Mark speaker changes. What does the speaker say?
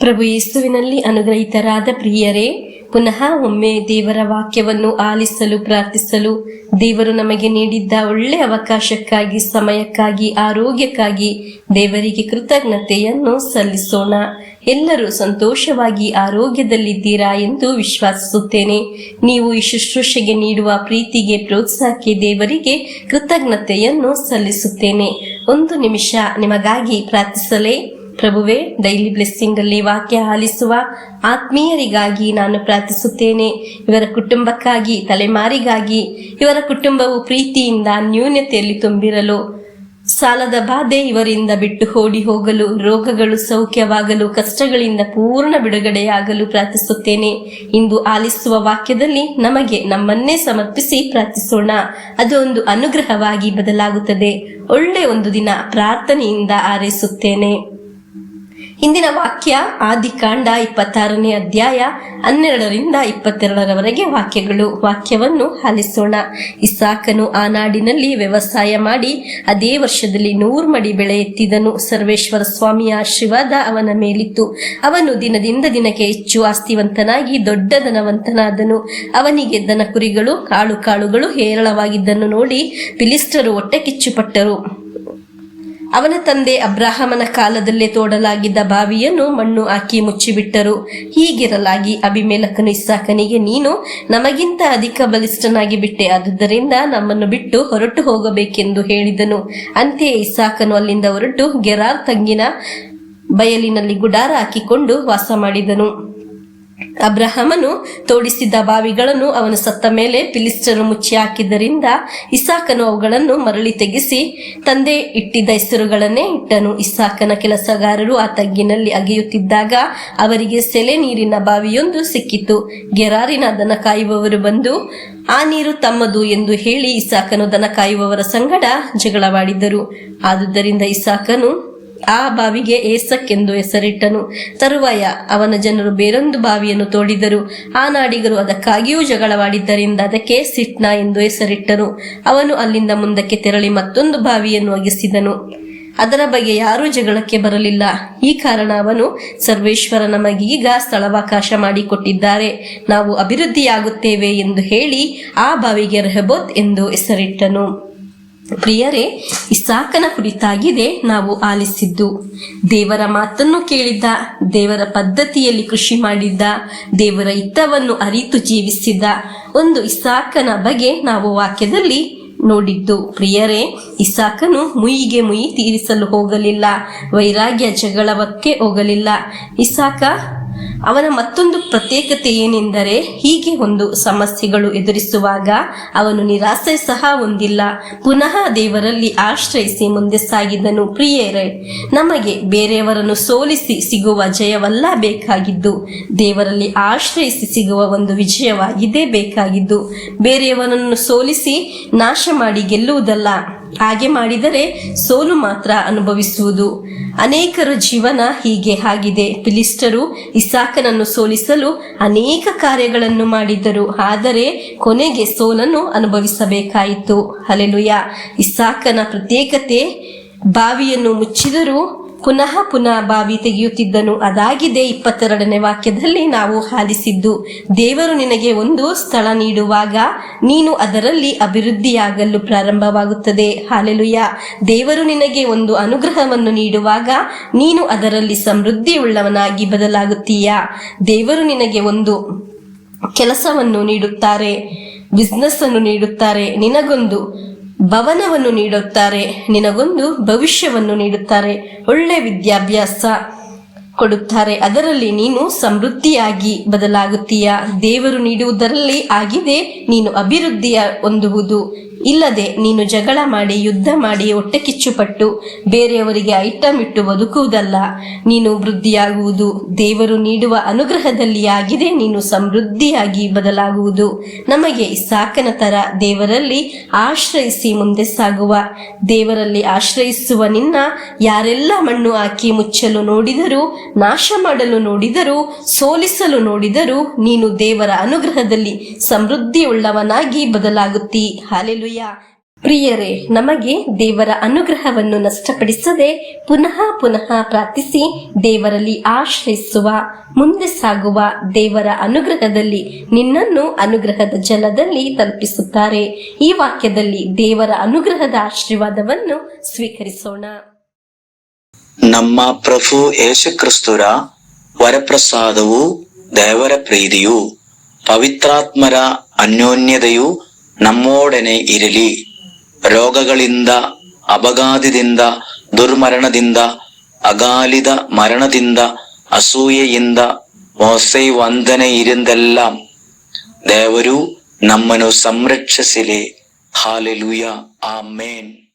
Speaker 1: ಪ್ರಭು ಯೇಸುವಿನಲ್ಲಿ ಅನುಗ್ರಹಿತರಾದ ಪ್ರಿಯರೇ, ಪುನಃ ಒಮ್ಮೆ ದೇವರ ವಾಕ್ಯವನ್ನು ಆಲಿಸಲು ಪ್ರಾರ್ಥಿಸಲು ದೇವರು ನಮಗೆ ನೀಡಿದ್ದ ಒಳ್ಳೆ ಅವಕಾಶಕ್ಕಾಗಿ, ಸಮಯಕ್ಕಾಗಿ, ಆರೋಗ್ಯಕ್ಕಾಗಿ ದೇವರಿಗೆ ಕೃತಜ್ಞತೆಯನ್ನು ಸಲ್ಲಿಸೋಣ. ಎಲ್ಲರೂ ಸಂತೋಷವಾಗಿ ಆರೋಗ್ಯದಲ್ಲಿದ್ದೀರಾ ಎಂದು ವಿಶ್ವಾಸಿಸುತ್ತೇನೆ. ನೀವು ಈ ಶುಶ್ರೂಷೆಗೆ ನೀಡುವ ಪ್ರೀತಿಗೆ, ಪ್ರೋತ್ಸಾಹಕ್ಕೆ ದೇವರಿಗೆ ಕೃತಜ್ಞತೆಯನ್ನು ಸಲ್ಲಿಸುತ್ತೇನೆ. ಒಂದು ನಿಮಿಷ ನಿಮಗಾಗಿ ಪ್ರಾರ್ಥಿಸಲೇ? ಪ್ರಭುವೇ, ಡೈಲಿ ಬ್ಲೆಸ್ಸಿಂಗ್ ಅಲ್ಲಿ ವಾಕ್ಯ ಆಲಿಸುವ ಆತ್ಮೀಯರಿಗಾಗಿ ನಾನು ಪ್ರಾರ್ಥಿಸುತ್ತೇನೆ. ಇವರ ಕುಟುಂಬಕ್ಕಾಗಿ, ತಲೆಮಾರಿಗಾಗಿ, ಇವರ ಕುಟುಂಬವು ಪ್ರೀತಿಯಿಂದ ನ್ಯೂನತೆಯಲ್ಲಿ ತುಂಬಿರಲು, ಸಾಲದ ಬಾಧೆ ಇವರಿಂದ ಬಿಟ್ಟು ಓಡಿ ಹೋಗಲು, ರೋಗಗಳು ಸೌಖ್ಯವಾಗಲು, ಕಷ್ಟಗಳಿಂದ ಪೂರ್ಣ ಬಿಡುಗಡೆಯಾಗಲು ಪ್ರಾರ್ಥಿಸುತ್ತೇನೆ. ಇಂದು ಆಲಿಸುವ ವಾಕ್ಯದಲ್ಲಿ ನಮಗೆ ನಮ್ಮನ್ನೇ ಸಮರ್ಪಿಸಿ ಪ್ರಾರ್ಥಿಸೋಣ. ಅದು ಒಂದು ಅನುಗ್ರಹವಾಗಿ ಬದಲಾಗುತ್ತದೆ. ಒಳ್ಳೆ ಒಂದು ದಿನ ಪ್ರಾರ್ಥನೆಯಿಂದ ಹಾರೈಸುತ್ತೇನೆ. ಇಂದಿನ ವಾಕ್ಯ ಆದಿಕಾಂಡ 26ನೇ ಅಧ್ಯಾಯ 12ರಿಂದ 22ರವರೆಗೆ ವಾಕ್ಯಗಳು. ವಾಕ್ಯವನ್ನು ಆಲಿಸೋಣ. ಇಸಾಕನು ಆ ನಾಡಿನಲ್ಲಿ ವ್ಯವಸಾಯ ಮಾಡಿ ಅದೇ ವರ್ಷದಲ್ಲಿ 100 ಮಡಿ ಬೆಳೆ ಎತ್ತಿದನು. ಸರ್ವೇಶ್ವರ ಸ್ವಾಮಿಯ ಆಶೀರ್ವಾದ ಅವನ ಮೇಲಿತ್ತು. ಅವನು ದಿನದಿಂದ ದಿನಕ್ಕೆ ಹೆಚ್ಚು ಆಸ್ತಿವಂತನಾಗಿ ದೊಡ್ಡ ಧನವಂತನಾದನು. ಅವನಿಗೆ ದನ ಕುರಿಗಳು, ಕಾಳುಗಳು ಹೇರಳವಾಗಿದ್ದನ್ನು ನೋಡಿ ಫಿಲಿಸ್ಟರು ಹೊಟ್ಟೆ ಕಿಚ್ಚುಪಟ್ಟರು. ಅವನ ತಂದೆ ಅಬ್ರಹಾಮನ ಕಾಲದಲ್ಲೇ ತೋಡಲಾಗಿದ್ದ ಬಾವಿಯನ್ನು ಮಣ್ಣು ಹಾಕಿ ಮುಚ್ಚಿಬಿಟ್ಟರು. ಹೀಗಿರಲಾಗಿ ಅಬಿಮೆಲೆಕನು ಇಸಾಕನಿಗೆ, ನೀನು ನಮಗಿಂತ ಅಧಿಕ ಬಲಿಷ್ಠನಾಗಿ ಬಿಟ್ಟೆ, ಆದುದರಿಂದ ನಮ್ಮನ್ನು ಬಿಟ್ಟು ಹೊರಟು ಹೋಗಬೇಕೆಂದು ಹೇಳಿದನು. ಅಂತೆಯೇ ಇಸಾಕನು ಅಲ್ಲಿಂದ ಹೊರಟು ಗೆರಾರ್ ತಂಗಿನ ಬಯಲಿನಲ್ಲಿ ಗುಡಾರ ಹಾಕಿಕೊಂಡು ವಾಸ ಮಾಡಿದನು. ಅಬ್ರಹಾಮನು ತೋಡಿಸಿದ್ದ ಬಾವಿಗಳನ್ನು ಅವನು ಸತ್ತ ಮೇಲೆ ಫಿಲಿಸ್ಟರು ಮುಚ್ಚಿ ಹಾಕಿದ್ದರಿಂದ ಇಸಾಕನು ಅವುಗಳನ್ನು ಮರಳಿ ತೆಗೆಸಿ ತಂದೆ ಇಟ್ಟಿದ್ದ ಹೆಸರುಗಳನ್ನೇ ಇಟ್ಟನು. ಇಸಾಕನ ಕೆಲಸಗಾರರು ಆ ತಗ್ಗಿನಲ್ಲಿ ಅಗೆಯುತ್ತಿದ್ದಾಗ ಅವರಿಗೆ ಸೆಲೆ ನೀರಿನ ಬಾವಿಯೊಂದು ಸಿಕ್ಕಿತು. ಗೆರಾರಿನ ದನ ಕಾಯುವವರು ಬಂದು ಆ ನೀರು ತಮ್ಮದು ಎಂದು ಹೇಳಿ ಇಸಾಕನು ದನ ಕಾಯುವವರ ಸಂಗಡ ಜಗಳವಾಡಿದರು. ಆದುದರಿಂದ ಇಸಾಕನು ಆ ಬಾವಿಗೆ ಏಸಕ್ ಎಂದು ಹೆಸರಿಟ್ಟನು. ತರುವಾಯ ಅವನ ಜನರು ಬೇರೊಂದು ಬಾವಿಯನ್ನು ತೋಡಿದರು. ಆ ನಾಡಿಗರು ಅದಕ್ಕಾಗಿಯೂ ಜಗಳವಾಡಿದ್ದರಿಂದ ಅದಕ್ಕೆ ಸಿಟ್ನಾ ಎಂದು ಹೆಸರಿಟ್ಟನು. ಅವನು ಅಲ್ಲಿಂದ ಮುಂದಕ್ಕೆ ತೆರಳಿ ಮತ್ತೊಂದು ಬಾವಿಯನ್ನು ಅಗೆಸಿದನು. ಅದರ ಬಗ್ಗೆ ಯಾರೂ ಜಗಳಕ್ಕೆ ಬರಲಿಲ್ಲ. ಈ ಕಾರಣ ಅವನು, ಸರ್ವೇಶ್ವರ ನಮಗೀಗ ಸ್ಥಳಾವಕಾಶ ಮಾಡಿಕೊಟ್ಟಿದ್ದಾರೆ, ನಾವು ಅಭಿವೃದ್ಧಿಯಾಗುತ್ತೇವೆ ಎಂದು ಹೇಳಿ ಆ ಬಾವಿಗೆ ರೆಹಬೋತ್ ಎಂದು ಹೆಸರಿಟ್ಟನು. ಪ್ರಿಯರೇ, ಇಸಾಕನ ಕುರಿತಾಗಿದೆ ನಾವು ಆಲಿಸಿದ್ದು. ದೇವರ ಮಾತನ್ನು ಕೇಳಿದ್ದ, ದೇವರ ಪದ್ಧತಿಯಲ್ಲಿ ಕೃಷಿ ಮಾಡಿದ್ದ, ದೇವರ ಹಿತವನ್ನು ಅರಿತು ಜೀವಿಸಿದ್ದ ಒಂದು ಇಸಾಕನ ಬಗ್ಗೆ ನಾವು ವಾಕ್ಯದಲ್ಲಿ ನೋಡಿದ್ದು. ಪ್ರಿಯರೇ, ಇಸಾಕನು ಮುಯಿಗೆ ಮುಯಿ ತೀರಿಸಲು ಹೋಗಲಿಲ್ಲ, ವೈರಾಗ್ಯ ಜಗಳವಕ್ಕೆ ಹೋಗಲಿಲ್ಲ. ಇಸಾಕ ಅವನ ಮತ್ತೊಂದು ಪ್ರತ್ಯೇಕತೆ ಏನೆಂದರೆ, ಹೀಗೆ ಒಂದು ಸಮಸ್ಯೆಗಳು ಎದುರಿಸುವಾಗ ಅವನು ನಿರಾಸೆ ಸಹ ಹೊಂದಿಲ್ಲ. ಪುನಃ ದೇವರಲ್ಲಿ ಆಶ್ರಯಿಸಿ ಮುಂದೆ ಸಾಗಿದನು. ಪ್ರಿಯರೇ, ನಮಗೆ ಬೇರೆಯವರನ್ನು ಸೋಲಿಸಿ ಸಿಗುವ ಜಯವಲ್ಲ ಬೇಕಾಗಿದ್ದು, ದೇವರಲ್ಲಿ ಆಶ್ರಯಿಸಿ ಸಿಗುವ ಒಂದು ವಿಜಯವಾಗಿದೆ ಬೇಕಾಗಿದ್ದು. ಬೇರೆಯವರನ್ನು ಸೋಲಿಸಿ ನಾಶ ಮಾಡಿ ಗೆಲ್ಲುವುದಲ್ಲ. ಹಾಗೆ ಮಾಡಿದರೆ ಸೋಲು ಮಾತ್ರ ಅನುಭವಿಸುವುದು. ಅನೇಕರ ಜೀವನ ಹೀಗೆ ಆಗಿದೆ. ಫಿಲಿಸ್ಟರು ಇಸಾಕನನ್ನು ಸೋಲಿಸಲು ಅನೇಕ ಕಾರ್ಯಗಳನ್ನು ಮಾಡಿದ್ದರು, ಆದರೆ ಕೊನೆಗೆ ಸೋಲನ್ನು ಅನುಭವಿಸಬೇಕಾಯಿತು. ಹಲ್ಲೆಲೂಯಾ. ಇಸಾಕನ ಪ್ರತ್ಯೇಕತೆ, ಬಾವಿಯನ್ನು ಮುಚ್ಚಿದರೂ ಪುನಃ ಬಾವಿ ತೆಗೆಯುತ್ತಿದ್ದನು. ಅದಾಗಿದೆ 22ನೇ ವಾಕ್ಯದಲ್ಲಿ ನಾವು ಆಲಿಸಿದ್ದು. ದೇವರು ನಿನಗೆ ಒಂದು ಸ್ಥಳ ನೀಡುವಾಗ ನೀನು ಅದರಲ್ಲಿ ಅಭಿವೃದ್ಧಿಯಾಗಲು ಪ್ರಾರಂಭವಾಗುತ್ತದೆ. ಹಲ್ಲೆಲೂಯಾ. ದೇವರು ನಿನಗೆ ಒಂದು ಅನುಗ್ರಹವನ್ನು ನೀಡುವಾಗ ನೀನು ಅದರಲ್ಲಿ ಸಮೃದ್ಧಿ ಉಳ್ಳವನಾಗಿ ಬದಲಾಗುತ್ತೀಯಾ. ದೇವರು ನಿನಗೆ ಒಂದು ಕೆಲಸವನ್ನು ನೀಡುತ್ತಾರೆ, ಬಿಸ್ನೆಸ್ ಅನ್ನು ನೀಡುತ್ತಾರೆ, ನಿನಗೊಂದು ಭವನವನ್ನು ನೀಡುತ್ತಾರೆ, ನಿನಗೊಂದು ಭವಿಷ್ಯವನ್ನು ನೀಡುತ್ತಾರೆ, ಒಳ್ಳೆ ವಿದ್ಯಾಭ್ಯಾಸ ಕೊಡುತ್ತಾರೆ. ಅದರಲ್ಲಿ ನೀನು ಸಮೃದ್ಧಿಯಾಗಿ ಬದಲಾಗುತ್ತೀಯಾ. ದೇವರು ನೀಡುವುದರಲ್ಲಿ ಆಗಿದೆ ನೀನು ಅಭಿವೃದ್ಧಿಯ ಹೊಂದುವುದು. ಇಲ್ಲದೆ ನೀನು ಜಗಳ ಮಾಡಿ, ಯುದ್ಧ ಮಾಡಿ, ಹೊಟ್ಟೆ ಕಿಚ್ಚುಪಟ್ಟು ಬೇರೆಯವರಿಗೆ ಐಟಮ್ ಇಟ್ಟು ಬದುಕುವುದಲ್ಲ. ನೀನು ವೃದ್ಧಿಯಾಗುವುದು ದೇವರು ನೀಡುವ ಅನುಗ್ರಹದಲ್ಲಿ ಆಗಿದೆ ನೀನು ಸಮೃದ್ಧಿಯಾಗಿ ಬದಲಾಗುವುದು. ನಮಗೆ ಇಸಾಕನ ತರ ದೇವರಲ್ಲಿ ಆಶ್ರಯಿಸಿ ಮುಂದೆ ಸಾಗುವ, ದೇವರಲ್ಲಿ ಆಶ್ರಯಿಸುವ ನಿನ್ನ ಯಾರೆಲ್ಲ ಮಣ್ಣು ಹಾಕಿ ಮುಚ್ಚಲು ನೋಡಿದರೂ, ನಾಶ ಮಾಡಲು ನೋಡಿದರೂ, ಸೋಲಿಸಲು ನೋಡಿದರೂ ನೀನು ದೇವರ ಅನುಗ್ರಹದಲ್ಲಿ ಸಮೃದ್ಧಿಯುಳ್ಳವನಾಗಿ ಬದಲಾಗುತ್ತೀ. ಹಲ್ಲೆಲೂಯಾ. ಪ್ರಿಯರೇ, ನಮಗೆ ದೇವರ ಅನುಗ್ರಹವನ್ನು ನಷ್ಟಪಡಿಸದೆ ಪುನಃ ಪುನಃ ಪ್ರಾರ್ಥಿಸಿ ದೇವರಲ್ಲಿ ಆಶ್ರಯಿಸುವ, ಮುಂದೆ ಸಾಗುವ ದೇವರ ಅನುಗ್ರಹದಲ್ಲಿ ನಿನ್ನನ್ನು ಅನುಗ್ರಹದ ಜಲದಲ್ಲಿ ತಲುಪಿಸುತ್ತಾರೆ. ಈ ವಾಕ್ಯದಲ್ಲಿ ದೇವರ ಅನುಗ್ರಹದ ಆಶೀರ್ವಾದವನ್ನು ಸ್ವೀಕರಿಸೋಣ.
Speaker 2: ನಮ್ಮ ಪ್ರಭು ಯೇಸುಕ್ರಿಸ್ತರ ವರಪ್ರಸಾದವು, ದೇವರ ಪ್ರೀತಿಯು, ಪವಿತ್ರಾತ್ಮರ ಅನ್ಯೋನ್ಯತೆಯು ನಮ್ಮೊಡನೆ ಇರಲಿ. ರೋಗಗಳಿಂದ, ಅಪಘಾತದಿಂದ, ದುರ್ಮರಣದಿಂದ, ಅಗಾಲಿದ ಮರಣದಿಂದ, ಅಸೂಯೆಯಿಂದ, ಮೋಸೆ ವಂದನೆಯಿಂದೆല്ലാം ದೇವರು ನಮ್ಮನ್ನು ಸಂರಕ್ಷಿಸಲಿ. ಹಾಲೆಲೂಯ, ಆಮೇನ್.